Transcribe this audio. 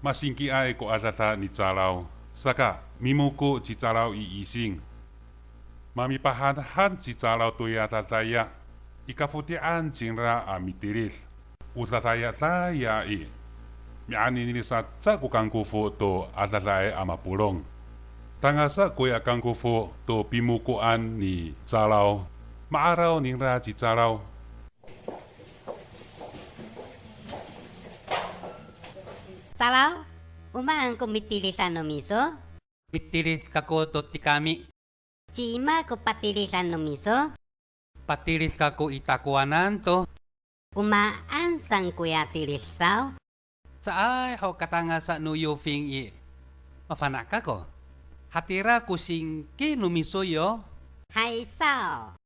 masingki ai ko asata ni calau. Saka mimuko ci calau I ising. Mami pahan ci calau tuya tataya. Ikafutian cinra amitiril. Utataya taya I. Miani ni sa ku kangkufo to atatae amapulong. Tangasa kuya kangkufo to pimukuan ni calau. Maaraw ningra ci calau. Calau, umahan ko mitilisan no miso? Pitilis kako to ti kami. Cima ko patilisan no miso? Patilis kako itakuanan to. Umaan sang kuya tilisaw? Saay ho katanga sa nuyo fing I. Mafanak ka ko. Hatira kusing ki numiso yo. Hay sao?